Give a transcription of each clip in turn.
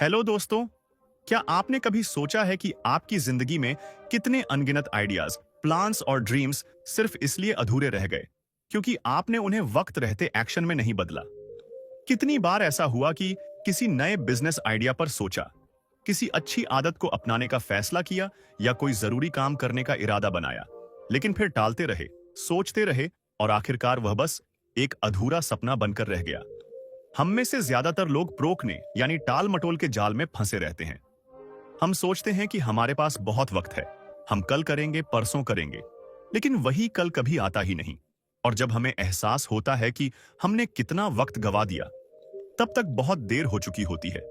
Hello दोस्तों। क्या आपने कभी सोचा है कि आपकी जिंदगी में कितने अनगिनत आइडियाज, प्लान्स और ड्रीम्स सिर्फ इसलिए अधूरे रह गए क्योंकि आपने उन्हें वक्त रहते एक्शन में नहीं बदला? कितनी बार ऐसा हुआ कि किसी नए बिजनेस आइडिया पर सोचा, किसी अच्छी आदत को अपनाने का फैसला किया या कोई जरूरी काम करने का इरादा बनाया, लेकिन फिर टालते रहे, सोचते रहे और आखिरकार वह बस एक अधूरा सपना बनकर रह गया। हम में से ज्यादातर लोग प्रोक्ने यानी टाल मटोल के जाल में फंसे रहते हैं। हम सोचते हैं कि हमारे पास बहुत वक्त है, हम कल करेंगे, परसों करेंगे, लेकिन वही कल कभी आता ही नहीं। और जब हमें एहसास होता है कि हमने कितना वक्त गवा दिया, तब तक बहुत देर हो चुकी होती है।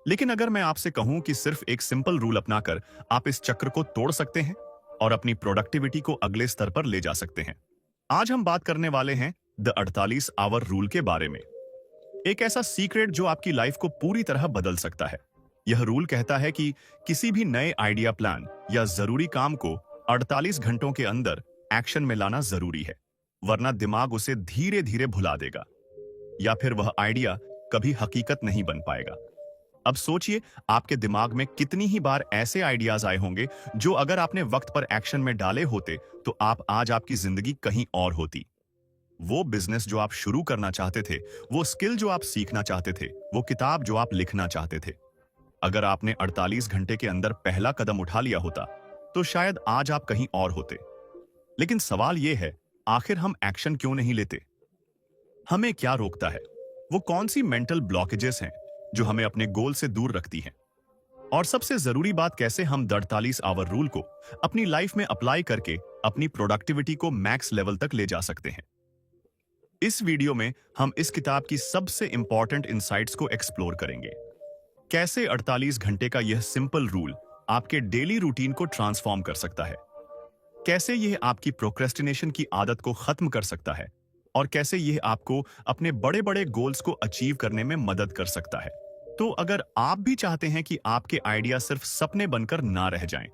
लेकिन अगर मैं आपसे कहूं कि सिर्फ एक सिंपल रूल अपनाकर आप इस चक्र को तोड़ सकते हैं और अपनी प्रोडक्टिविटी को अगले स्तर पर ले जा सकते हैं। आज हम बात करने वाले हैं द 48 आवर रूल के बारे में। एक ऐसा सीक्रेट जो आपकी लाइफ को पूरी तरह बदल सकता है। यह रूल कहता है कि किसी भी नए आइडिया, प्लान या जरूरी काम को 48 घंटों के अंदर एक्शन में लाना जरूरी है, वरना दिमाग उसे धीरे धीरे भुला देगा या फिर वह आइडिया कभी हकीकत नहीं बन पाएगा। अब सोचिए, आपके दिमाग में कितनी ही बार ऐसे आइडियाज आए होंगे जो अगर आपने वक्त पर एक्शन में डाले होते तो आज आपकी जिंदगी कहीं और होती। वो बिजनेस जो आप शुरू करना चाहते थे, वो स्किल जो आप सीखना चाहते थे, वो किताब जो आप लिखना चाहते थे, अगर आपने 48 घंटे के अंदर पहला कदम उठा लिया होता तो शायद आज आप कहीं और होते। लेकिन सवाल यह है, आखिर हम एक्शन क्यों नहीं लेते? हमें क्या रोकता है? वो कौन सी मेंटल ब्लॉकेजेस हैं जो हमें अपने गोल से दूर रखती हैं? और सबसे जरूरी बात, कैसे हम 48 आवर रूल को अपनी लाइफ में अप्लाई करके अपनी प्रोडक्टिविटी को मैक्स लेवल तक ले जा सकते हैं। इस वीडियो में हम इस किताब की सबसे इंपॉर्टेंट इंसाइट्स को एक्सप्लोर करेंगे। कैसे 48 घंटे का यह सिंपल रूल आपके डेली रूटीन को ट्रांसफॉर्म कर सकता है, कैसे यह आपकी प्रोक्रेस्टिनेशन की आदत को खत्म कर सकता है, और कैसे यह आपको अपने बड़े बड़े गोल्स को अचीव करने में मदद कर सकता है। तो अगर आप भी चाहते हैं कि आपके आइडिया सिर्फ सपने बनकर ना रह जाएं,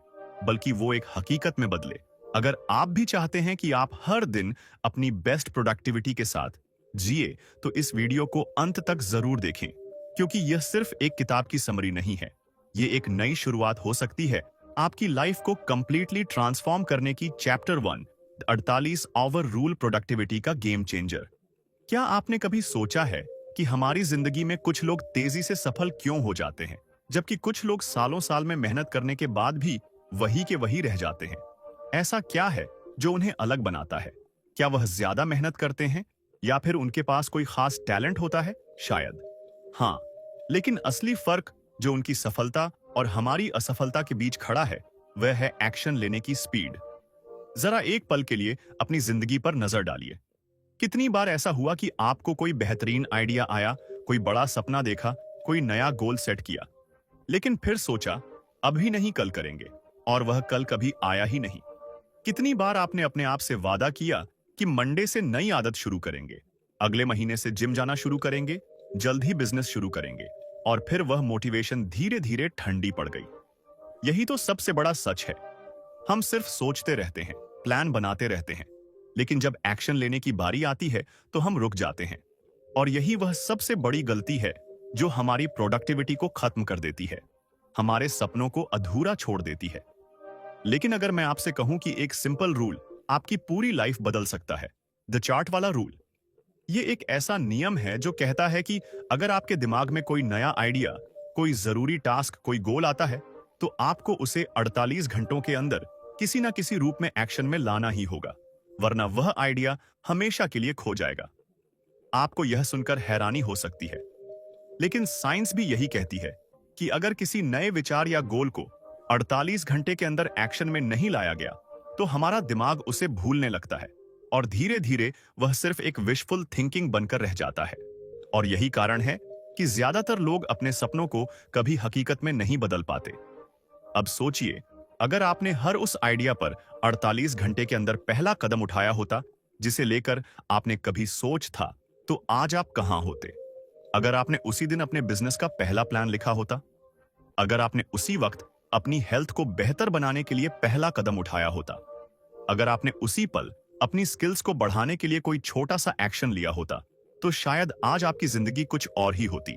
बल्कि वो एक हकीकत में बदले, अगर आप भी चाहते हैं कि आप हर दिन अपनी बेस्ट प्रोडक्टिविटी के साथ जिए, तो इस वीडियो को अंत तक जरूर देखें, क्योंकि यह सिर्फ एक किताब की समरी नहीं है, ये एक नई शुरुआत हो सकती है आपकी लाइफ को कंप्लीटली ट्रांसफॉर्म करने की। चैप्टर 1, 48 आवर रूल, प्रोडक्टिविटी का गेम चेंजर। क्या आपने कभी सोचा है कि हमारी जिंदगी में कुछ लोग तेजी से सफल क्यों हो जाते हैं, जबकि कुछ लोग सालों साल में मेहनत करने के बाद भी वही के वही रह जाते हैं? ऐसा क्या है जो उन्हें अलग बनाता है? क्या वह ज्यादा मेहनत करते हैं या फिर उनके पास कोई खास टैलेंट होता है? शायद हाँ, लेकिन असली फर्क जो उनकी सफलता और हमारी असफलता के बीच खड़ा है, वह है एक्शन लेने की स्पीड। जरा एक पल के लिए अपनी जिंदगी पर नजर डालिए। कितनी बार ऐसा हुआ कि आपको कोई बेहतरीन आइडिया आया, कोई बड़ा सपना देखा, कोई नया गोल सेट किया, लेकिन फिर सोचा अभी नहीं, कल करेंगे, और वह कल कभी आया ही नहीं? कितनी बार आपने अपने आप से वादा किया कि मंडे से नई आदत शुरू करेंगे, अगले महीने से जिम जाना शुरू करेंगे, जल्द ही बिजनेस शुरू करेंगे, और फिर वह मोटिवेशन धीरे धीरे ठंडी पड़ गई। यही तो सबसे बड़ा सच है। हम सिर्फ सोचते रहते हैं, प्लान बनाते रहते हैं, लेकिन जब एक्शन लेने की बारी आती है तो हम रुक जाते हैं। और यही वह सबसे बड़ी गलती है जो हमारी प्रोडक्टिविटी को खत्म कर देती है, हमारे सपनों को अधूरा छोड़ देती है। लेकिन अगर मैं आपसे कहूं कि एक सिंपल रूल आपकी पूरी लाइफ बदल सकता है, द चार्ट वाला रूल। ये एक ऐसा नियम है जो कहता है कि अगर आपके दिमाग में कोई नया आइडिया, कोई जरूरी टास्क, कोई गोल आता है, तो आपको उसे 48 घंटों के अंदर किसी ना किसी रूप में एक्शन में लाना ही होगा, वरना वह आइडिया हमेशा के लिए खो जाएगा। आपको यह सुनकर हैरानी हो सकती है, लेकिन साइंस भी यही कहती है कि अगर किसी नए विचार या गोल को 48 घंटे के अंदर एक्शन में नहीं लाया गया, तो हमारा दिमाग उसे भूलने लगता है और धीरे धीरे वह सिर्फ एक विशफुल थिंकिंग बनकर रह जाता है। और यही कारण है कि ज्यादातर लोग अपने सपनों को कभी हकीकत में नहीं बदल पाते। अब सोचिए, अगर आपने हर उस आइडिया पर 48 घंटे के अंदर पहला कदम उठाया होता जिसे लेकर आपने कभी सोच था, तो आज आप कहां होते? अगर आपने उसी दिन अपने बिजनेस का पहला प्लान लिखा होता, अगर आपने उसी वक्त अपनी हेल्थ को बेहतर बनाने के लिए पहला कदम उठाया होता, अगर आपने उसी पल अपनी स्किल्स को बढ़ाने के लिए कोई छोटा सा एक्शन लिया होता, तो शायद आज आपकी जिंदगी कुछ और ही होती।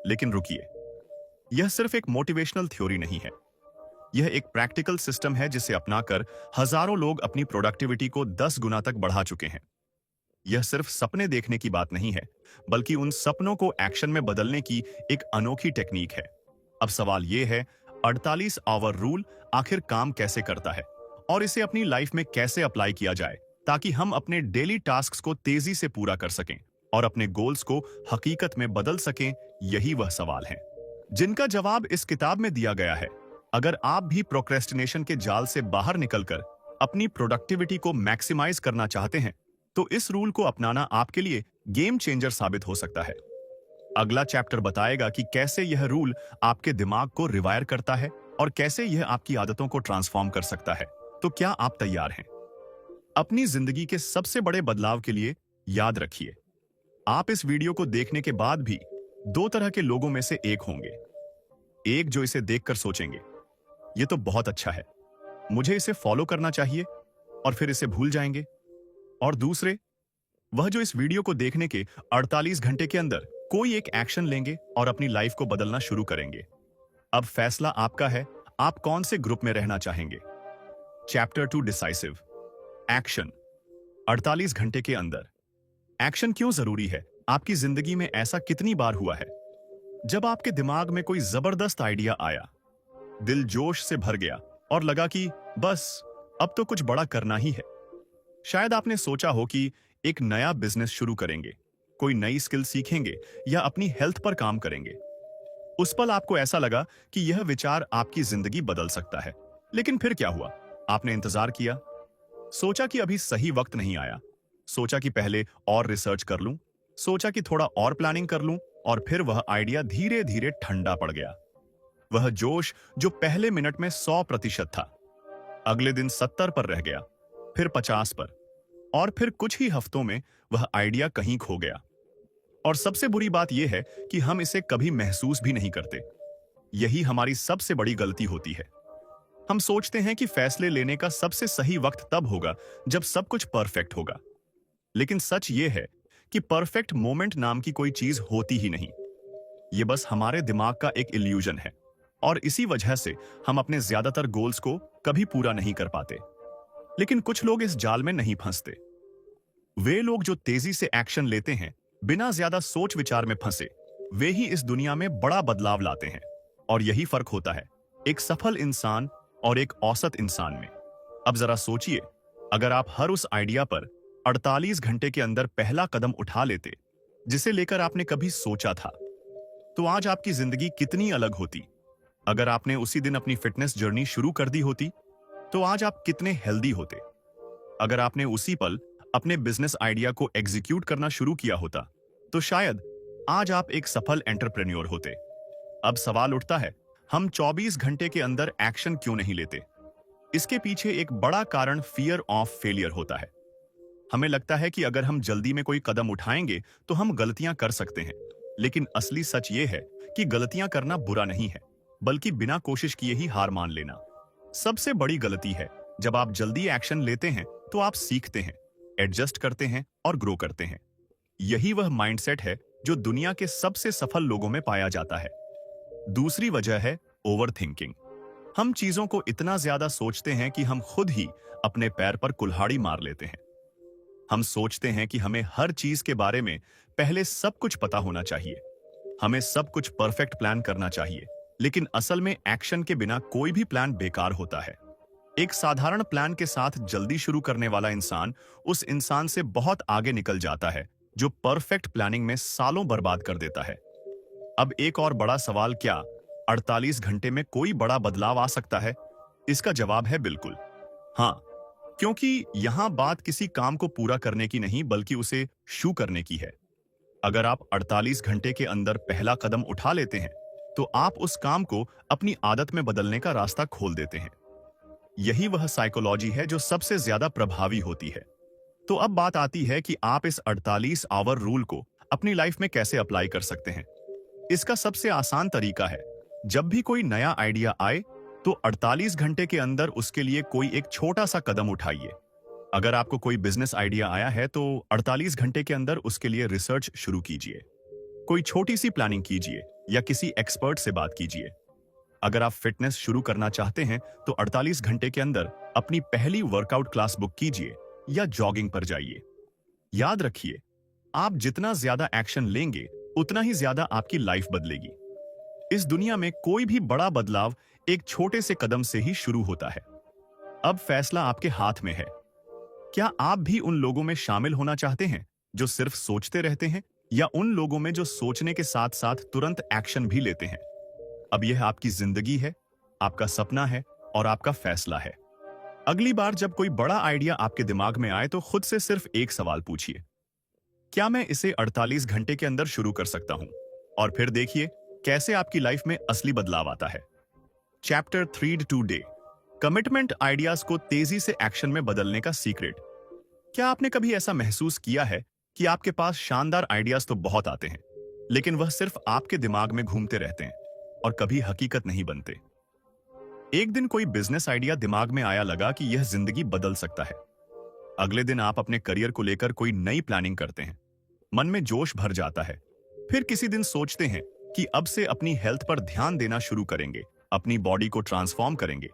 लेकिन रुकिए, यह सिर्फ एक मोटिवेशनल थ्योरी नहीं है, यह एक प्रैक्टिकल सिस्टम है जिसे अपनाकर हजारों लोग अपनी प्रोडक्टिविटी को 10 गुना तक बढ़ा चुके हैं। यह सिर्फ सपने देखने की बात नहीं है, बल्कि उन सपनों को एक्शन में बदलने की एक अनोखी टेक्निक है। अब सवाल यह है, 48 आवर रूल आखिर काम कैसे करता है और इसे अपनी लाइफ में कैसे अप्लाई किया जाए ताकि हम अपने डेली टास्क्स को तेजी से पूरा कर सकें और अपने गोल्स को हकीकत में बदल सकें। यही वह सवाल है जिनका जवाब इस किताब में दिया गया है। अगर आप भी प्रोक्रेस्टिनेशन के जाल से बाहर निकलकर अपनी प्रोडक्टिविटी को मैक्सिमाइज करना चाहते हैं, तो इस रूल को अपनाना आपके लिए गेम चेंजर साबित हो सकता है। अगला चैप्टर बताएगा कि कैसे यह रूल आपके दिमाग को रिवायर करता है और कैसे यह आपकी आदतों को ट्रांसफॉर्म कर सकता है। तो क्या आप तैयार हैं? अपनी जिंदगी के सबसे बड़े बदलाव के लिए याद रखिए, आप इस वीडियो को देखने के बाद भी दो तरह के लोगों में से एक होंगे। एक जो इसे देखकर सोचेंगे, ये तो बहुत अच्छा है, मुझे इसे फॉलो करना चाहिए, और फिर इसे भूल जाएंगे। और दूसरे, वह जो इस वीडियो को देखने के 48 घंटे के अंदर कोई एक एक्शन लेंगे और अपनी लाइफ को बदलना शुरू करेंगे। अब फैसला आपका है, आप कौन से ग्रुप में रहना चाहेंगे। Chapter 2 decisive action. 48 घंटे के अंदर एक्शन क्यों जरूरी है? आपकी जिंदगी में ऐसा कितनी बार हुआ है जब आपके दिमाग में कोई जबरदस्त आइडिया आया, दिल जोश से भर गया और लगा कि बस अब तो कुछ बड़ा करना ही है। शायद आपने सोचा हो कि एक नया बिजनेस शुरू करेंगे, कोई नई स्किल सीखेंगे या अपनी हेल्थ पर काम करेंगे। उस पल आपको ऐसा लगा कि यह विचार आपकी जिंदगी बदल सकता है। लेकिन फिर क्या हुआ? आपने इंतजार किया, सोचा कि अभी सही वक्त नहीं आया, सोचा कि पहले और रिसर्च कर लूं, सोचा कि थोड़ा और प्लानिंग कर लूं, और फिर वह आइडिया धीरे धीरे ठंडा पड़ गया। वह जोश जो पहले मिनट में 100% था, अगले दिन 70 पर रह गया, फिर 50 पर, और फिर कुछ ही हफ्तों में वह आइडिया कहीं खो गया। और सबसे बुरी बात यह है कि हम इसे कभी महसूस भी नहीं करते। यही हमारी सबसे बड़ी गलती होती है। हम सोचते हैं कि फैसले लेने का सबसे सही वक्त तब होगा जब सब कुछ परफेक्ट होगा। लेकिन सच यह है कि परफेक्ट मोमेंट नाम की कोई चीज होती ही नहीं। यह बस हमारे दिमाग का एक इल्यूजन है, और इसी वजह से हम अपने ज्यादातर गोल्स को कभी पूरा नहीं कर पाते। लेकिन कुछ लोग इस जाल में नहीं फंसते। वे लोग जो तेजी से एक्शन लेते हैं, बिना ज्यादा सोच विचार में फंसे, वे ही इस दुनिया में बड़ा बदलाव लाते हैं। और यही फर्क होता है एक सफल इंसान और एक औसत इंसान में। अब जरा सोचिए, अगर आप हर उस आइडिया पर 48 घंटे के अंदर पहला कदम उठा लेते जिसे लेकर आपने कभी सोचा था, तो आज आपकी जिंदगी कितनी अलग होती। अगर आपने उसी दिन अपनी फिटनेस जर्नी शुरू कर दी होती, तो आज आप कितने हेल्दी होते। अगर आपने उसी पल अपने बिजनेस आइडिया को एग्जीक्यूट करना शुरू किया होता, तो शायद आज आप एक सफल एंटरप्रेन्योर होते। अब सवाल उठता है, हम 24 घंटे के अंदर एक्शन क्यों नहीं लेते? इसके पीछे एक बड़ा कारण फियर ऑफ फेलियर होता है। हमें लगता है कि अगर हम जल्दी में कोई कदम उठाएंगे तो हम गलतियां कर सकते हैं। लेकिन असली सच यह है कि गलतियां करना बुरा नहीं है, बल्कि बिना कोशिश किए ही हार मान लेना सबसे बड़ी गलती है। जब आप जल्दी एक्शन लेते हैं तो आप सीखते हैं, एडजस्ट करते हैं और ग्रो करते हैं। यही वह माइंडसेट है जो दुनिया के सबसे सफल लोगों में पाया जाता है। दूसरी वजह है ओवरथिंकिंग। हम चीजों को इतना ज्यादा सोचते हैं कि हम खुद ही अपने पैर पर कुल्हाड़ी मार लेते हैं। हम सोचते हैं कि हमें हर चीज के बारे में पहले सब कुछ पता होना चाहिए, हमें सब कुछ परफेक्ट प्लान करना चाहिए। लेकिन असल में एक्शन के बिना कोई भी प्लान बेकार होता है। एक साधारण प्लान के साथ जल्दी शुरू करने वाला इंसान उस इंसान से बहुत आगे निकल जाता है जो परफेक्ट प्लानिंग में सालों बर्बाद कर देता है। अब एक और बड़ा सवाल, क्या 48 घंटे में कोई बड़ा बदलाव आ सकता है? इसका जवाब है बिल्कुल हाँ, क्योंकि यहां बात किसी काम को पूरा करने की नहीं, बल्कि उसे शुरू करने की है। अगर आप 48 घंटे के अंदर पहला कदम उठा लेते हैं, तो आप उस काम को अपनी आदत में बदलने का रास्ता खोल देते हैं। यही वह साइकोलॉजी है जो सबसे ज्यादा प्रभावी होती है। तो अब बात आती है कि आप इस 48 आवर रूल को अपनी लाइफ में कैसे अप्लाई कर सकते हैं। इसका सबसे आसान तरीका है, जब भी कोई नया आइडिया आए तो 48 घंटे के अंदर उसके लिए कोई एक छोटा सा कदम उठाइए। अगर आपको कोई बिजनेस आइडिया आया है तो 48 घंटे के अंदर उसके लिए रिसर्च शुरू कीजिए। कोई छोटी सी प्लानिंग कीजिए या किसी एक्सपर्ट से बात कीजिए। अगर आप फिटनेस शुरू करना चाहते हैं तो 48 घंटे के अंदर अपनी पहली वर्कआउट क्लास बुक कीजिए या जॉगिंग पर जाइए। याद रखिए, आप जितना ज्यादा एक्शन लेंगे उतना ही ज्यादा आपकी लाइफ बदलेगी। इस दुनिया में कोई भी बड़ा बदलाव एक छोटे से कदम से ही शुरू होता है। अब फैसला आपके हाथ में है। क्या आप भी उन लोगों में शामिल होना चाहते हैं जो सिर्फ सोचते रहते हैं, या उन लोगों में जो सोचने के साथ साथ तुरंत एक्शन भी लेते हैं? अब यह आपकी जिंदगी है, आपका सपना है और आपका फैसला है। अगली बार जब कोई बड़ा आइडिया आपके दिमाग में आए तो खुद से सिर्फ एक सवाल पूछिए, क्या मैं इसे 48 घंटे के अंदर शुरू कर सकता हूं? और फिर देखिए कैसे आपकी लाइफ में असली बदलाव आता है। चैप्टर 3 टुडे, कमिटमेंट आइडियाज को तेजी से एक्शन में बदलने का सीक्रेट। क्या आपने कभी ऐसा महसूस किया है कि आपके पास शानदार आइडियाज तो बहुत आते हैं, लेकिन वह सिर्फ आपके दिमाग में घूमते रहते हैं और कभी हकीकत नहीं बनते? एक दिन कोई बिजनेस आइडिया दिमाग में आया, लगा कि यह जिंदगी बदल सकता है। अगले दिन आप अपने करियर को लेकर कोई नई प्लानिंग करते हैं, मन में जोश भर जाता है। फिर किसी दिन सोचते हैं कि अब से अपनी हेल्थ पर ध्यान देना शुरू करेंगे, अपनी बॉडी को ट्रांसफॉर्म करेंगे।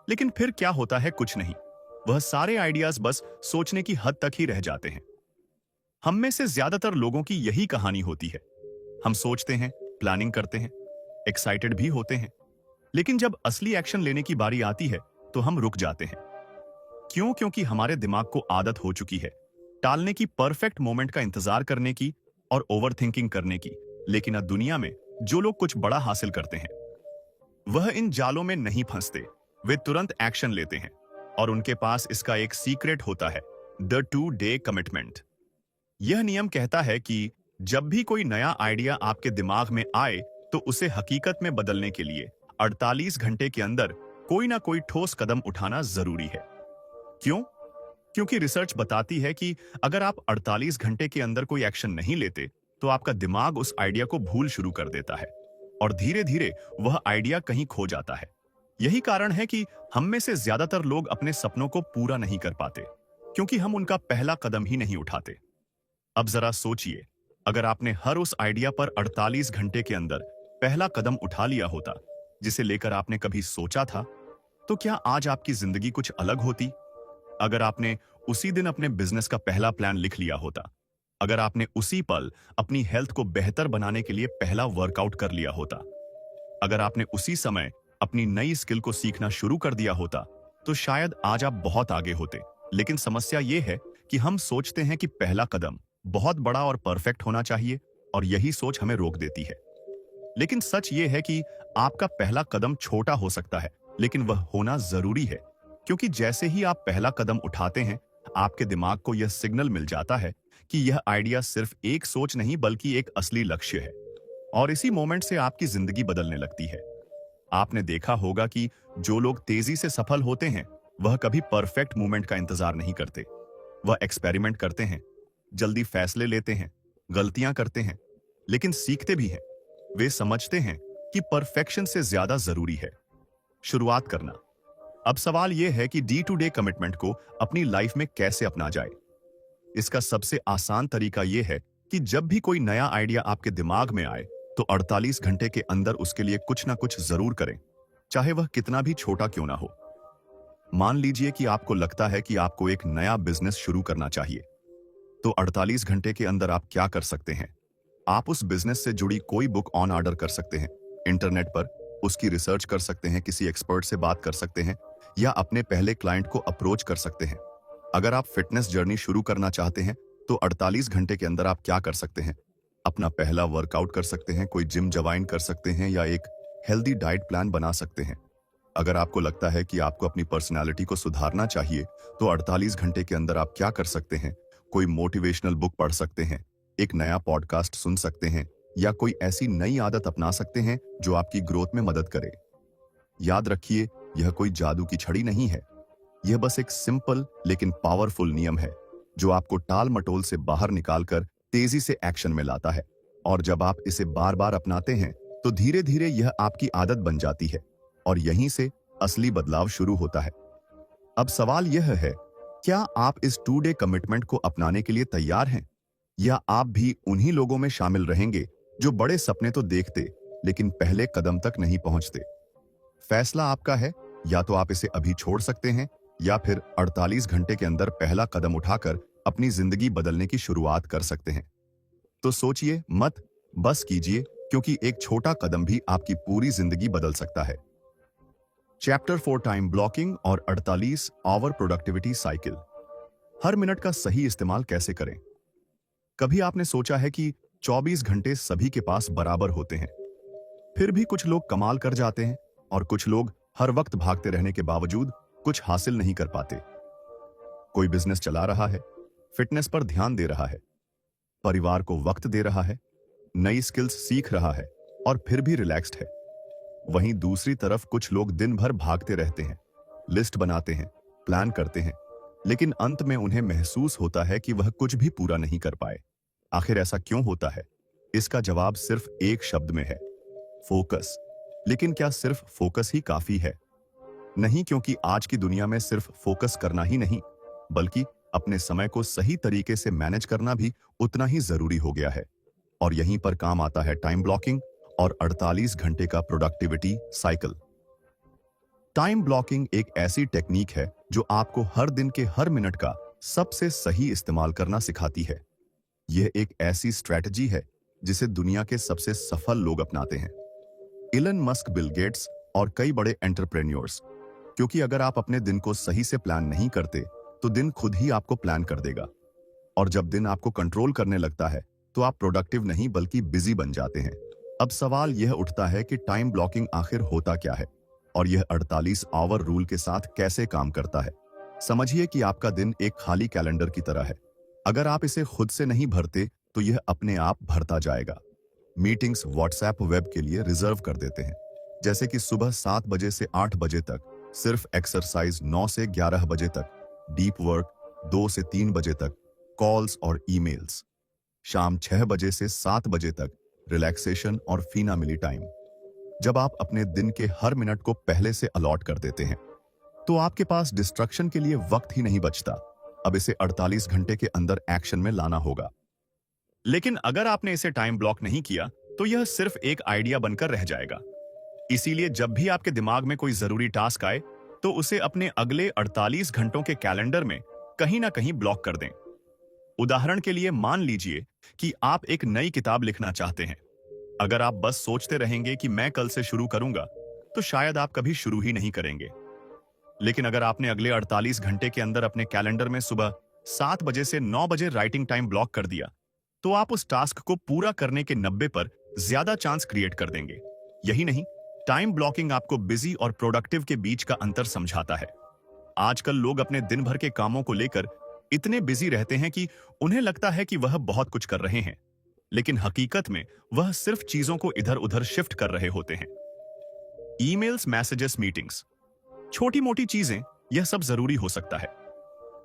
लेकिन फिर क्या होता है? कुछ नहीं। वह सारे आइडियाज बस सोचने की हद तक ही रह जाते हैं। हम में से ज्यादातर लोगों की यही कहानी होती है। हम सोचते हैं, प्लानिंग करते हैं, एक्साइटेड भी होते हैं, लेकिन जब असली एक्शन लेने की बारी आती है तो हम रुक जाते हैं। क्यों? क्योंकि हमारे दिमाग को आदत हो चुकी है टालने की, परफेक्ट मोमेंट का इंतजार करने की और ओवर थिंकिंग करने की। लेकिन अब दुनिया में जो लोग कुछ बड़ा हासिल करते हैं वह इन जालों में नहीं फंसते। वे तुरंत एक्शन लेते हैं और उनके पास इसका एक सीक्रेट होता है, द 2 डे कमिटमेंट। यह नियम कहता है कि जब भी कोई नया आइडिया आपके दिमाग में आए तो उसे हकीकत में बदलने के लिए 48 घंटे के अंदर कोई ना कोई ठोस कदम उठाना जरूरी है। क्यों? क्योंकि रिसर्च बताती है कि अगर आप 48 घंटे के अंदर कोई एक्शन नहीं लेते तो आपका दिमाग उस आइडिया को भूल शुरू कर देता है और धीरे धीरे वह आइडिया कहीं खो जाता है। यही कारण है कि हम में से ज्यादातर लोग अपने सपनों को पूरा नहीं कर पाते, क्योंकि हम उनका पहला कदम ही नहीं उठाते। अब जरा सोचिए, अगर आपने हर उस आइडिया पर 48 घंटे के अंदर पहला कदम उठा लिया होता जिसे लेकर आपने कभी सोचा था, तो क्या आज आपकी जिंदगी कुछ अलग होती? अगर आपने उसी दिन अपने बिजनेस का पहला प्लान लिख लिया होता, अगर आपने उसी पल अपनी हेल्थ को बेहतर बनाने के लिए पहला वर्कआउट कर लिया होता, अगर आपने उसी समय अपनी नई स्किल को सीखना शुरू कर दिया होता, तो शायद आज आप बहुत आगे होते। लेकिन समस्या यह है कि हम सोचते हैं कि पहला कदम बहुत बड़ा और परफेक्ट होना चाहिए, और यही सोच हमें रोक देती है। लेकिन सच यह है कि आपका पहला कदम छोटा हो सकता है, लेकिन वह होना जरूरी है, क्योंकि जैसे ही आप पहला कदम उठाते हैं आपके दिमाग को यह सिग्नल मिल जाता है कि यह आइडिया सिर्फ एक सोच नहीं बल्कि एक असली लक्ष्य है, और इसी मोमेंट से आपकी जिंदगी बदलने लगती है। आपने देखा होगा कि जो लोग तेजी से सफल होते हैं वह कभी परफेक्ट मोमेंट का इंतजार नहीं करते। वह एक्सपेरिमेंट करते हैं, जल्दी फैसले लेते हैं, गलतियां करते हैं, लेकिन सीखते भी हैं। वे समझते हैं कि परफेक्शन से ज्यादा जरूरी है शुरुआत करना। अब सवाल यह है कि D to Day कमिटमेंट को अपनी लाइफ में कैसे अपना जाए। इसका सबसे आसान तरीका यह है कि जब भी कोई नया आइडिया आपके दिमाग में आए तो 48 घंटे के अंदर उसके लिए कुछ ना कुछ जरूर करें, चाहे वह कितना भी छोटा क्यों ना हो। मान लीजिए कि आपको लगता है कि आपको एक नया बिजनेस शुरू करना चाहिए, तो 48 घंटे के अंदर आप क्या कर सकते हैं? आप उस बिजनेस से जुड़ी कोई बुक ऑन ऑर्डर कर सकते हैं, इंटरनेट पर उसकी रिसर्च कर सकते हैं, किसी एक्सपर्ट से बात कर सकते हैं, या अपने पहले क्लाइंट को अप्रोच कर सकते हैं। अगर आप फिटनेस जर्नी शुरू करना चाहते हैं तो 48 घंटे के अंदर आप क्या कर सकते हैं? अपना पहला वर्कआउट कर सकते हैं, कोई जिम ज्वाइन कर सकते हैं, या एक हेल्दी डाइट प्लान बना सकते हैं। अगर आपको लगता है कि आपको अपनी पर्सनालिटी को सुधारना चाहिए तो 48 घंटे के अंदर आप क्या कर सकते हैं? कोई मोटिवेशनल बुक पढ़ सकते हैं, एक नया पॉडकास्ट सुन सकते हैं, या कोई ऐसी नई आदत अपना सकते हैं जो आपकी ग्रोथ में मदद करे। याद रखिए, यह कोई जादू की छड़ी नहीं है। यह बस एक सिंपल लेकिन पावरफुल नियम है जो आपको टाल मटोल से बाहर निकालकर तेजी से एक्शन में लाता है। और जब आप इसे बार बार अपनाते हैं तो धीरे धीरे यह आपकी आदत बन जाती है, और यहीं से असली बदलाव शुरू होता है। अब सवाल यह है, क्या आप इस 2 डे कमिटमेंट को अपनाने के लिए तैयार हैं, या आप भी उन्हीं लोगों में शामिल रहेंगे जो बड़े सपने तो देखते लेकिन पहले कदम तक नहीं पहुंचते। फैसला आपका है, या तो आप इसे अभी छोड़ सकते हैं या फिर 48 घंटे के अंदर पहला कदम उठाकर अपनी जिंदगी बदलने की शुरुआत कर सकते हैं। तो सोचिए मत, बस कीजिए, क्योंकि एक छोटा कदम भी आपकी पूरी जिंदगी बदल सकता है। चैप्टर 4, टाइम ब्लॉकिंग और 48 आवर प्रोडक्टिविटी साइकिल। हर मिनट का सही इस्तेमाल कैसे करें। कभी आपने सोचा है कि 24 घंटे सभी के पास बराबर होते हैं, फिर भी कुछ लोग कमाल कर जाते हैं और कुछ लोग हर वक्त भागते रहने के बावजूद कुछ हासिल नहीं कर पाते। कोई बिजनेस चला रहा है, फिटनेस पर ध्यान दे रहा है, परिवार को वक्त दे रहा है, नई स्किल्स सीख रहा है और फिर भी रिलैक्स्ड है। वहीं दूसरी तरफ कुछ लोग दिन भर भागते रहते हैं, लिस्ट बनाते हैं, प्लान करते हैं, लेकिन अंत में उन्हें महसूस होता है कि वह कुछ भी पूरा नहीं कर पाए। आखिर ऐसा क्यों होता है? इसका जवाब सिर्फ एक शब्द में है, फोकस। लेकिन क्या सिर्फ फोकस ही काफी है? नहीं, क्योंकि आज की दुनिया में सिर्फ फोकस करना ही नहीं, बल्कि अपने समय को सही तरीके से मैनेज करना भी उतना ही जरूरी हो गया है। और यहीं पर काम आता है टाइम ब्लॉकिंग और 48 घंटे का प्रोडक्टिविटी साइकिल। टाइम ब्लॉकिंग एक ऐसी टेक्निक है जो आपको हर दिन के हर मिनट का सबसे सही इस्तेमाल करना सिखाती है। यह एक ऐसी स्ट्रैटेजी है जिसे दुनिया के सबसे सफल लोग अपनाते हैं, इलन मस्क, बिल गेट्स और कई बड़े एंटरप्रेन्योर्स। क्योंकि अगर आप अपने दिन को सही से प्लान नहीं करते तो दिन खुद ही आपको प्लान कर देगा, और जब दिन आपको कंट्रोल करने लगता है तो आप प्रोडक्टिव नहीं बल्कि बिजी बन जाते हैं। अब सवाल यह उठता है कि टाइम ब्लॉकिंग आखिर होता क्या है और यह 48 आवर रूल के साथ कैसे काम करता है। समझिए कि आपका दिन एक खाली कैलेंडर की तरह है। अगर आप इसे खुद से नहीं भरते तो यह अपने आप भरता जाएगा। मीटिंग्स व्हाट्सएप वेब के लिए रिजर्व कर देते हैं, जैसे कि सुबह 7 बजे से 8 बजे तक सिर्फ एक्सरसाइज, 9 से 11 बजे तक डीप वर्क, 2 से 3 बजे तक कॉल्स और ईमेल्स, शाम 6 बजे से 7 बजे तक रिलैक्सेशन और फैमिली टाइम। जब आप अपने दिन के हर मिनट को पहले से अलॉट कर देते हैं तो आपके पास डिस्ट्रक्शन के लिए वक्त ही नहीं बचता। अब इसे 48 घंटे के अंदर एक्शन में लाना होगा। लेकिन अगर आपने इसे टाइम ब्लॉक नहीं किया तो यह सिर्फ एक आइडिया बनकर रह जाएगा। इसीलिए जब भी आपके दिमाग में कोई जरूरी टास्क आए तो उसे अपने अगले 48 घंटों के कैलेंडर में कहीं ना कहीं ब्लॉक कर दें। उदाहरण के लिए मान लीजिए कि आप एक नई किताब लिखना चाहते हैं। अगर आप बस सोचते रहेंगे कि मैं कल से शुरू करूंगा, तो शायद आप कभी शुरू ही नहीं करेंगे। लेकिन अगर आपने अगले 48 घंटे के अंदर अपने कैलेंडर में सुबह 7 बजे से 9 बजे राइटिंग टाइम ब्लॉक कर दिया, तो आप उस टास्क को पूरा करने के 90 पर ज्यादा चांस क्रिएट कर देंगे। यही नहीं, टाइम ब्लॉकिंग आपको बिजी और प्रोडक्टिव के बीच का अंतर समझाता है। आजकल लोग अपने दिन भर के कामों को लेकर इतने बिजी रहते हैं कि उन्हें लगता है कि वह बहुत कुछ कर रहे हैं, लेकिन हकीकत में वह सिर्फ चीजों को इधर उधर शिफ्ट कर रहे होते हैं। ईमेल्स, मैसेजेस, मीटिंग्स, छोटी मोटी चीजें, यह सब जरूरी हो सकता है।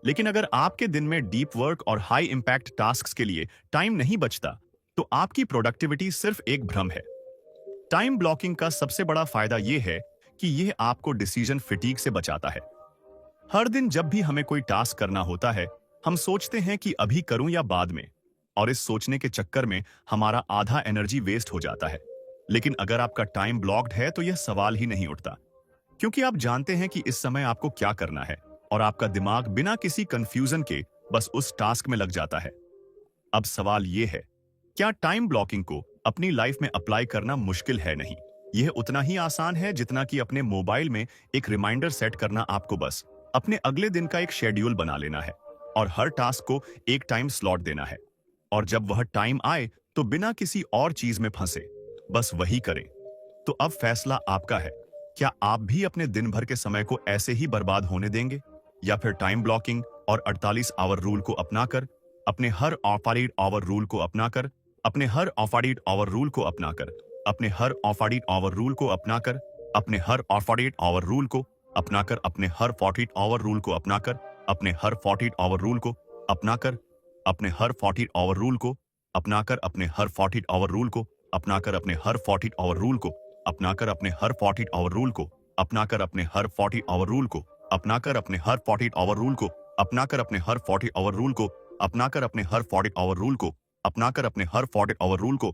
लेकिन अगर आपके दिन में डीप वर्क और हाई इंपैक्ट टास्क्स के लिए टाइम नहीं बचता, तो आपकी प्रोडक्टिविटी सिर्फ एक भ्रम है। टाइम ब्लॉकिंग का सबसे बड़ा फायदा यह है कि यह आपको डिसीजन फिटीग से बचाता है। हर दिन जब भी हमें कोई टास्क करना होता है, हम सोचते हैं कि अभी करूं या बाद में, और इस सोचने के चक्कर में हमारा आधा एनर्जी वेस्ट हो जाता है। लेकिन अगर आपका टाइम ब्लॉक्ड है तो यह सवाल ही नहीं उठता, क्योंकि आप जानते हैं कि इस समय आपको क्या करना है और आपका दिमाग बिना किसी कंफ्यूजन के बस उस टास्क में लग जाता है। अब सवाल यह है, क्या टाइम ब्लॉकिंग को अपनी लाइफ में अप्लाई करना मुश्किल है? नहीं, यह उतना ही आसान है जितना कि अपने मोबाइल में एक रिमाइंडर सेट करना। आपको बस अपने अगले दिन का एक शेड्यूल बना लेना है और हर टास्क को एक टाइम स्लॉट देना है, और जब वह टाइम आए तो बिना किसी और चीज में फंसे बस वही करें। तो अब फैसला आपका है, क्या आप भी अपने दिन भर के समय को ऐसे ही बर्बाद होने देंगे, या फिर टाइम ब्लॉकिंग और 48 आवर रूल को अपनाकर, अपने हर 48 आवर रूल को अपनाकर, अपने हर 48 आवर रूल को अपनाकर, अपने हर 48 आवर रूल को अपनाकर, अपने हर 48 आवर रूल को अपनाकर, अपने हर 48 आवर रूल को अपनाकर, अपने हर 48 आवर रूल को अपनाकर, अपने हर 48 आवर रूल को अपनाकर, अपने हर 48 आवर रूल को अपनाकर, अपने हर 48 आवर रूल को अपनाकर, अपने हर 48 आवर रूल को अपनाकर, अपने हर 40 आवर रूल को अपनाकर, अपने हर 40 आवर रूल को अपनाकर, अपने हर 40 आवर रूल को अपनाकर, अपने हर 40 आवर रूल को अपनाकर, अपने हर 40 आवर रूल को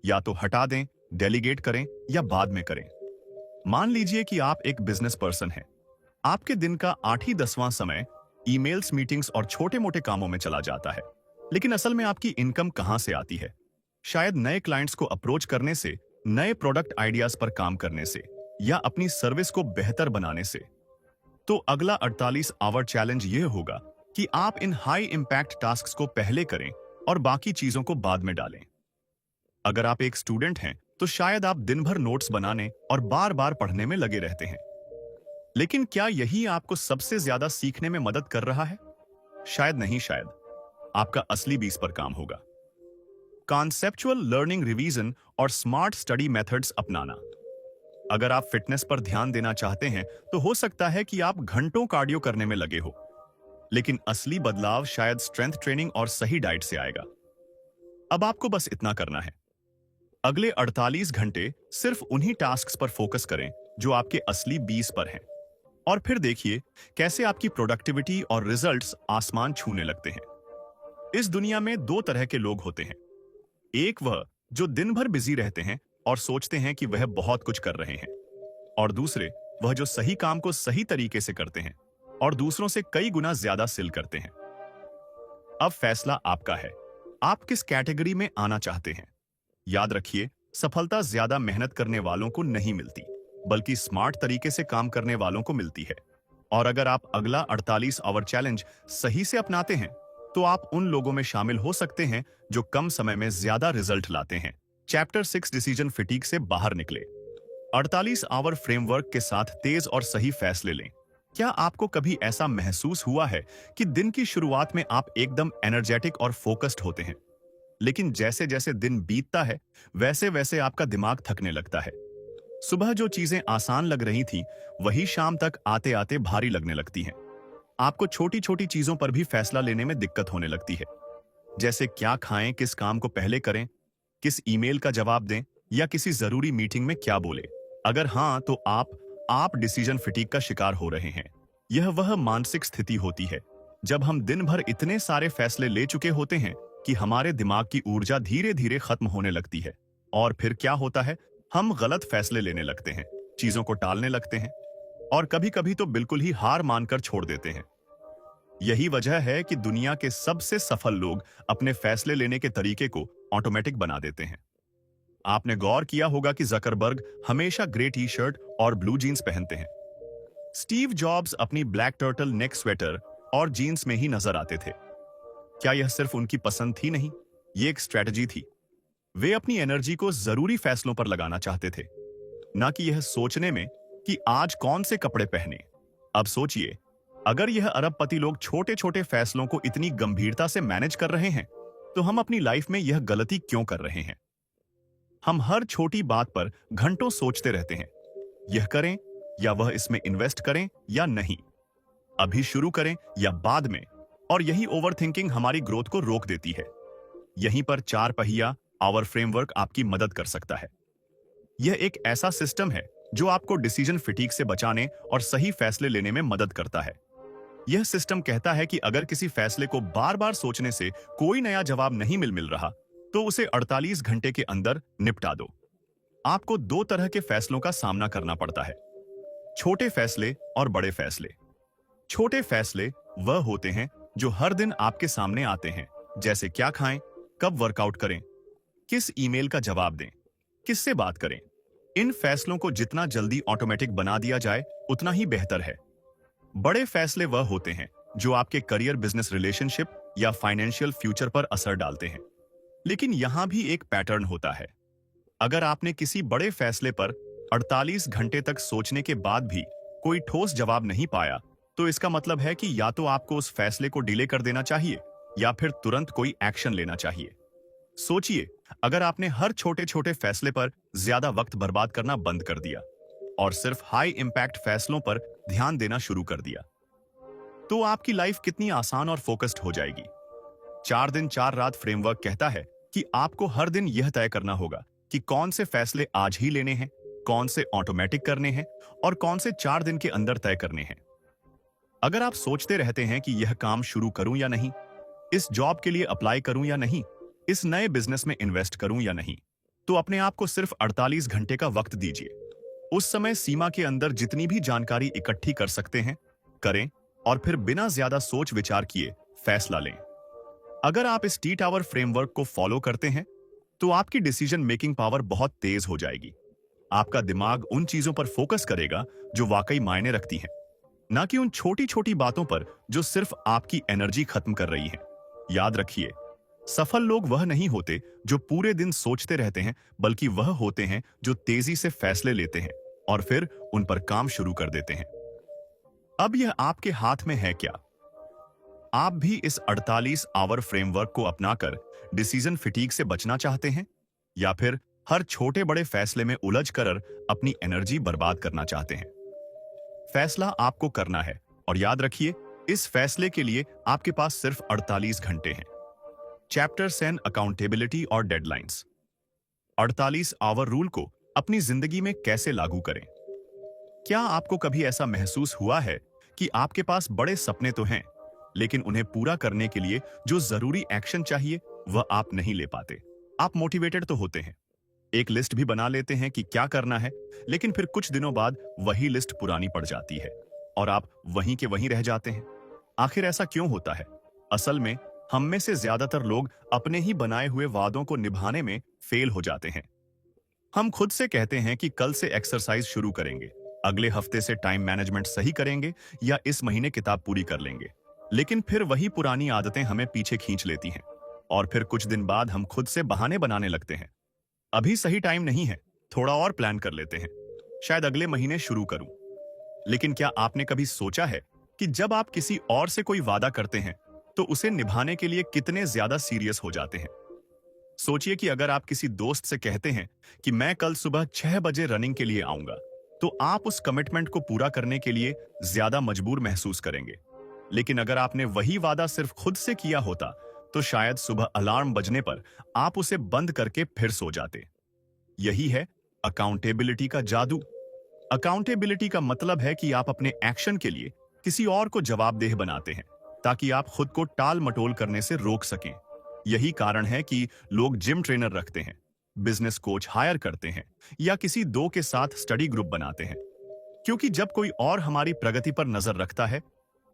या तो हटा दें, डेलीगेट करें या बाद में करें। मान लीजिए कि आप एक बिजनेस पर्सन हैं। आपके दिन का 8-10वां समय ईमेल्स, मीटिंग्स और छोटे मोटे कामों में चला जाता है। लेकिन असल में आपकी इनकम कहां से आती है? शायद नए क्लाइंट्स को अप्रोच करने से, नए प्रोडक्ट आइडियाज पर काम करने से, या अपनी सर्विस को बेहतर बनाने से। तो अगला 48 आवर चैलेंज यह होगा कि आप इन हाई इंपैक्ट टास्क्स को पहले करें और बाकी चीजों को बाद में डालें। अगर आप एक स्टूडेंट हैं तो शायद आप दिन भर नोट्स बनाने और बार बार पढ़ने में लगे रहते हैं। लेकिन क्या यही आपको सबसे ज्यादा सीखने में मदद कर रहा है? शायद नहीं। शायद आपका असली बीस पर काम होगा कॉन्सेप्चुअल लर्निंग, रिवीजन और स्मार्ट स्टडी मेथड्स अपनाना। अगर आप फिटनेस पर ध्यान देना चाहते हैं तो हो सकता है कि आप घंटों कार्डियो करने में लगे हो, लेकिन असली बदलाव शायद स्ट्रेंथ ट्रेनिंग और सही डाइट से आएगा। अब आपको बस इतना करना है, अगले 48 घंटे सिर्फ उन्हीं टास्क्स पर फोकस करें जो आपके असली 20 पर हैं, और फिर देखिए कैसे आपकी प्रोडक्टिविटी और रिजल्ट्स आसमान छूने लगते हैं। इस दुनिया में दो तरह के लोग होते हैं। एक वह जो दिन भर बिजी रहते हैं और सोचते हैं कि वह बहुत कुछ कर रहे हैं, और दूसरे वह जो सही काम को सही तरीके से करते हैं और दूसरों से कई गुना ज्यादा सिल करते हैं। अब फैसला आपका है, आप किस कैटेगरी में आना चाहते हैं। याद रखिए, सफलता ज्यादा मेहनत करने वालों को नहीं मिलती, बल्कि स्मार्ट तरीके से काम करने वालों को मिलती है। और अगर आप अगला 48 आवर चैलेंज सही से अपनाते हैं तो आप उन लोगों में शामिल हो सकते हैं जो कम समय में ज्यादा रिजल्ट लाते हैं। चैप्टर 6 डिसीजन फिटीग से बाहर निकले। 48 आवर फ्रेमवर्क के साथ तेज और सही फैसले लें। क्या आपको कभी ऐसा महसूस हुआ है कि दिन की शुरुआत में आप एकदम एनर्जेटिक और फोकस्ड होते हैं, लेकिन जैसे जैसे दिन बीतता है वैसे वैसे आपका दिमाग थकने लगता है? सुबह जो चीजें आसान लग रही थी वही शाम तक आते आते भारी लगने लगती हैं। आपको छोटी छोटी चीजों पर भी फैसला लेने में दिक्कत होने लगती है, जैसे क्या खाएं, किस काम को पहले करें, किस ईमेल का जवाब दें, या किसी जरूरी मीटिंग में क्या बोले। अगर हां, तो आप डिसीजन फिटीग का शिकार हो रहे हैं। यह वह मानसिक स्थिति होती है जब हम दिन भर इतने सारे फैसले ले चुके होते हैं कि हमारे दिमाग की ऊर्जा धीरे धीरे खत्म होने लगती है। और फिर क्या होता है, हम गलत फैसले लेने लगते हैं, चीजों को टालने लगते हैं, और कभी कभी तो बिल्कुल ही हार मानकर छोड़ देते हैं। यही वजह है कि दुनिया के सबसे सफल लोग अपने फैसले लेने के तरीके को ऑटोमेटिक बना देते हैं। आपने गौर किया होगा कि जकरबर्ग हमेशा ग्रे टी शर्ट और ब्लू जीन्स पहनते हैं। स्टीव जॉब्स अपनी ब्लैक टर्टल नेक स्वेटर और जीन्स में ही नजर आते थे। क्या यह सिर्फ उनकी पसंद थी? नहीं, यह एक स्ट्रेटजी थी। वे अपनी एनर्जी को जरूरी फैसलों पर लगाना चाहते थे, ना कि यह सोचने में कि आज कौन से कपड़े पहने। अब सोचिए, अगर यह अरबपति लोग छोटे छोटे फैसलों को इतनी गंभीरता से मैनेज कर रहे हैं, तो हम अपनी लाइफ में यह गलती क्यों कर रहे हैं? हम हर छोटी बात पर घंटों सोचते रहते हैं, यह करें या वह इसमें इन्वेस्ट करें या नहीं, अभी शुरू करें या बाद में। और यही ओवरथिंकिंग हमारी ग्रोथ को रोक देती है। यहीं पर 4 पहिया आवर फ्रेमवर्क आपकी मदद कर सकता है। यह एक ऐसा सिस्टम है जो आपको डिसीजन फिटीग से बचाने और सही फैसले लेने में मदद करता है। यह सिस्टम कहता है कि अगर किसी फैसले को बार बार सोचने से कोई नया जवाब नहीं मिल रहा, तो उसे 48 घंटे के अंदर निपटा दो। आपको 2 तरह के फैसलों का सामना करना पड़ता है, छोटे फैसले और बड़े फैसले। छोटे फैसले वह होते हैं जो हर दिन आपके सामने आते हैं, जैसे क्या खाएं, कब वर्कआउट करें, किस ईमेल का जवाब दें, किससे बात करें। इन फैसलों को जितना जल्दी ऑटोमेटिक बना दिया जाए उतना ही बेहतर है। बड़े फैसले वह होते हैं जो आपके करियर, बिजनेस, रिलेशनशिप या फाइनेंशियल फ्यूचर पर असर डालते हैं। लेकिन यहां भी एक पैटर्न होता है। अगर आपने किसी बड़े फैसले पर 48 घंटे तक सोचने के बाद भी कोई ठोस जवाब नहीं पाया, तो इसका मतलब है कि या तो आपको उस फैसले को डिले कर देना चाहिए या फिर तुरंत कोई एक्शन लेना चाहिए। सोचिए, अगर आपने हर छोटे छोटे फैसले पर ज्यादा वक्त बर्बाद करना बंद कर दिया और सिर्फ हाई इंपैक्ट फैसलों पर ध्यान देना शुरू कर दिया, तो आपकी लाइफ कितनी आसान और फोकस्ड हो जाएगी। 4 दिन 4 रात फ्रेमवर्क कहता है कि आपको हर दिन यह तय करना होगा कि कौन से फैसले आज ही लेने हैं, कौन से ऑटोमेटिक करने हैं और कौन से 4 दिन के अंदर तय करने हैं। अगर आप सोचते रहते हैं कि यह काम शुरू करूं या नहीं, इस जॉब के लिए अप्लाई करूं या नहीं, इस नए बिजनेस में इन्वेस्ट करूं या नहीं, तो अपने आप को सिर्फ 48 घंटे का वक्त दीजिए। उस समय सीमा के अंदर जितनी भी जानकारी इकट्ठी कर सकते हैं, करें और फिर बिना ज्यादा सोच विचार किए फैसला लें। अगर आप इस टी टावर फ्रेमवर्क को फॉलो करते हैं, तो आपकी डिसीजन मेकिंग पावर बहुत तेज हो जाएगी। आपका दिमाग उन चीजों पर फोकस करेगा जो वाकई मायने रखती हैं, ना कि उन छोटी छोटी बातों पर जो सिर्फ आपकी एनर्जी खत्म कर रही हैं। याद रखिए, सफल लोग वह नहीं होते जो पूरे दिन सोचते रहते हैं, बल्कि वह होते हैं जो तेजी से फैसले लेते हैं और फिर उन पर काम शुरू कर देते हैं। अब यह आपके हाथ में है क्या? आप भी इस 48 आवर फ्रेमवर्क को अपनाकर डिसीजन फिटीग से बचना चाहते हैं, या फिर हर छोटे बड़े फैसले में उलझ कर अपनी एनर्जी बर्बाद करना चाहते हैं? फैसला आपको करना है, और याद रखिए, इस फैसले के लिए आपके पास सिर्फ 48 घंटे हैं। चैप्टर 10 अकाउंटेबिलिटी और डेडलाइंस। 48 आवर रूल को अपनी जिंदगी में कैसे लागू करें? क्या आपको कभी ऐसा महसूस हुआ है कि आपके पास बड़े सपने तो हैं, लेकिन उन्हें पूरा करने के लिए जो जरूरी एक्शन चाहिए वह आप नहीं ले पाते? आप मोटिवेटेड तो होते हैं, एक लिस्ट भी बना लेते हैं कि क्या करना है, लेकिन फिर कुछ दिनों बाद वही लिस्ट पुरानी पड़ जाती है और आप वहीं के वहीं रह जाते हैं। आखिर ऐसा क्यों होता है? असल में हम में से ज्यादातर लोग अपने ही बनाए हुए वादों को निभाने में फेल हो जाते हैं। हम खुद से कहते हैं कि कल से एक्सरसाइज शुरू करेंगे, अगले हफ्ते से टाइम मैनेजमेंट सही करेंगे, या इस महीने किताब पूरी कर लेंगे। लेकिन फिर वही पुरानी आदतें हमें पीछे खींच लेती हैं और फिर कुछ दिन बाद हम खुद से बहाने बनाने लगते हैं। अभी सही टाइम नहीं है, थोड़ा और प्लान कर लेते हैं, शायद अगले महीने शुरू करूं। लेकिन क्या आपने कभी सोचा है कि जब आप किसी और से कोई वादा करते हैं तो उसे निभाने के लिए कितने ज्यादा सीरियस हो जाते हैं? सोचिए कि अगर आप किसी दोस्त से कहते हैं कि मैं कल सुबह 6 बजे रनिंग के लिए आऊंगा, तो आप उस कमिटमेंट को पूरा करने के लिए ज्यादा मजबूर महसूस करेंगे। लेकिन अगर आपने वही वादा सिर्फ खुद से किया होता, तो शायद सुबह अलार्म बजने पर आप उसे बंद करके फिर सो जाते। यही है अकाउंटेबिलिटी का जादू। अकाउंटेबिलिटी का मतलब है कि आप अपने एक्शन के लिए किसी और को जवाबदेह बनाते हैं, ताकि आप खुद को टाल मटोल करने से रोक सकें। यही कारण है कि लोग जिम ट्रेनर रखते हैं, बिजनेस कोच हायर करते हैं, या किसी दो के साथ स्टडी ग्रुप बनाते हैं, क्योंकि जब कोई और हमारी प्रगति पर नजर रखता है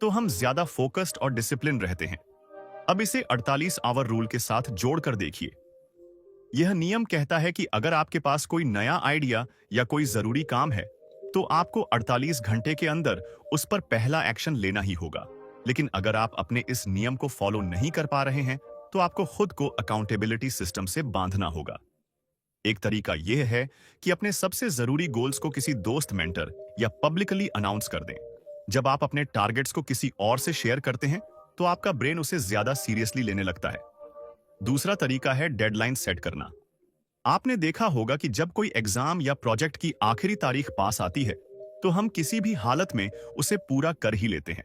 तो हम ज्यादा फोकस्ड और डिसिप्लिन रहते हैं। अब इसे 48 आवर रूल के साथ जोड़कर देखिए। यह नियम कहता है कि अगर आपके पास कोई नया आइडिया या कोई जरूरी काम है, तो आपको 48 घंटे के अंदर उस पर पहला एक्शन लेना ही होगा। लेकिन अगर आप अपने इस नियम को फॉलो नहीं कर पा रहे हैं, तो आपको खुद को अकाउंटेबिलिटी सिस्टम से बांधना होगा। एक तरीका यह है कि अपने सबसे जरूरी गोल्स को किसी दोस्त, मेंटर या पब्लिकली अनाउंस कर दें। जब आप अपने टारगेट्स को किसी और से शेयर करते हैं, तो आपका ब्रेन उसे ज्यादा सीरियसली लेने लगता है। दूसरा तरीका है डेडलाइन सेट करना। आपने देखा होगा कि जब कोई एग्जाम या प्रोजेक्ट की आखिरी तारीख पास आती है, तो हम किसी भी हालत में उसे पूरा कर ही लेते हैं।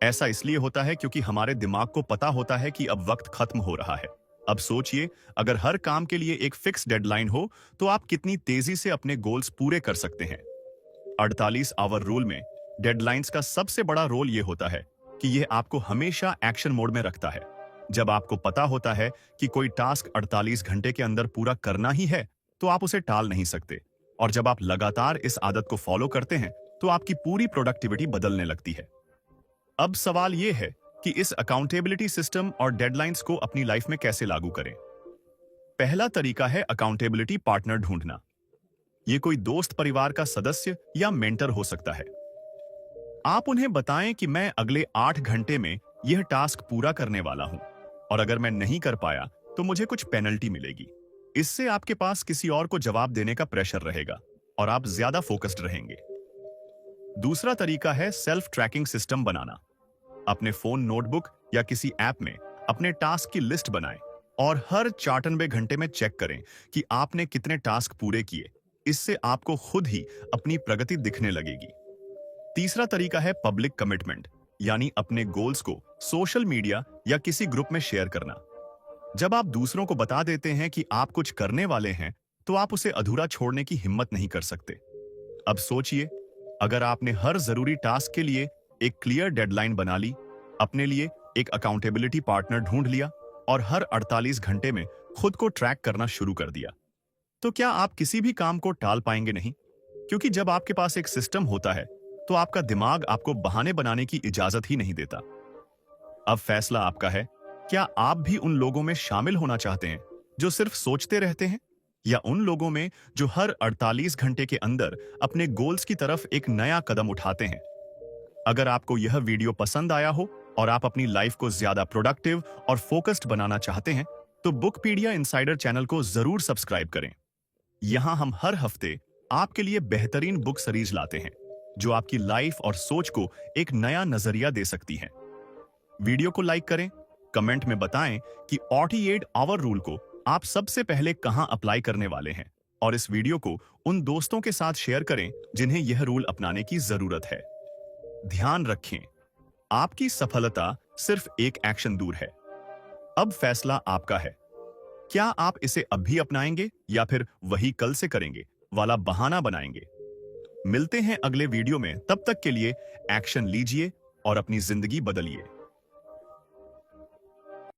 ऐसा इसलिए होता है क्योंकि हमारे दिमाग को पता होता है कि अब वक्त खत्म हो रहा है। अब सोचिए, अगर हर काम के लिए एक फिक्स डेडलाइन हो, तो आप कितनी तेजी से अपने गोल्स पूरे कर सकते हैं। 48 आवर रूल में डेडलाइंस का सबसे बड़ा रोल यह होता है कि यह आपको हमेशा एक्शन मोड में रखता है। जब आपको पता होता है कि कोई टास्क 48 घंटे के अंदर पूरा करना ही है, तो आप उसे टाल नहीं सकते। और जब आप लगातार इस आदत को फॉलो करते हैं, तो आपकी पूरी प्रोडक्टिविटी बदलने लगती है। अब सवाल यह है कि इस अकाउंटेबिलिटी सिस्टम और डेडलाइंस को अपनी लाइफ में कैसे लागू करें। पहला तरीका है अकाउंटेबिलिटी पार्टनर ढूंढना। यह कोई दोस्त, परिवार का सदस्य या मेंटर हो सकता है। आप उन्हें बताएं कि मैं अगले 8 घंटे में यह टास्क पूरा करने वाला हूं, और अगर मैं नहीं कर पाया तो मुझे कुछ पेनल्टी मिलेगी। इससे आपके पास किसी और को जवाब देने का प्रेशर रहेगा और आप ज्यादा फोकस्ड रहेंगे। दूसरा तरीका है सेल्फ ट्रैकिंग सिस्टम बनाना। अपने फोन, नोटबुक या किसी ऐप में अपने टास्क की लिस्ट बनाएं और हर 94 घंटे में चेक करें कि आपने कितने टास्क पूरे किए। इससे आपको खुद ही अपनी प्रगति दिखने लगेगी। तीसरा तरीका है पब्लिक कमिटमेंट, यानी अपने गोल्स को सोशल मीडिया या किसी ग्रुप में शेयर करना। जब आप दूसरों को बता देते हैं कि आप कुछ करने वाले हैं, तो आप उसे अधूरा छोड़ने की हिम्मत नहीं कर सकते। अब सोचिए, अगर आपने हर जरूरी टास्क के लिए एक क्लियर डेडलाइन बना ली, अपने लिए एक अकाउंटेबिलिटी पार्टनर ढूंढ लिया और हर 48 घंटे में खुद को ट्रैक करना शुरू कर दिया, तो क्या आप किसी भी काम को टाल पाएंगे नहीं? क्योंकि जब आपके पास एक सिस्टम होता है, तो आपका दिमाग आपको बहाने बनाने की इजाजत ही नहीं देता। अब फैसला आपका है। क्या आप भी उन लोगों में शामिल होना चाहते हैं जो सिर्फ सोचते रहते हैं, या उन लोगों में जो हर 48 घंटे के अंदर अपने गोल्स की तरफ एक नया कदम उठाते हैं? अगर आपको यह वीडियो पसंद आया हो और आप अपनी लाइफ को ज्यादा प्रोडक्टिव और फोकस्ड बनाना चाहते हैं, तो बुकपीडिया इनसाइडर चैनल को जरूर सब्सक्राइब करें। यहां हम हर हफ्ते आपके लिए बेहतरीन बुक सीरीज लाते हैं जो आपकी लाइफ और सोच को एक नया नजरिया दे सकती हैं। वीडियो को लाइक करें, कमेंट में बताएं कि 48 आवर रूल को आप सबसे पहले कहां अप्लाई करने वाले हैं, और इस वीडियो को उन दोस्तों के साथ शेयर करें जिन्हें यह रूल अपनाने की जरूरत है। ध्यान रखें, आपकी सफलता सिर्फ एक एक्शन दूर है। अब फैसला आपका है। क्या आप इसे अब भी अपनाएंगे या फिर वही कल से करेंगे वाला बहाना बनाएंगे? मिलते हैं अगले वीडियो में। तब तक के लिए एक्शन लीजिए और अपनी जिंदगी बदलिए।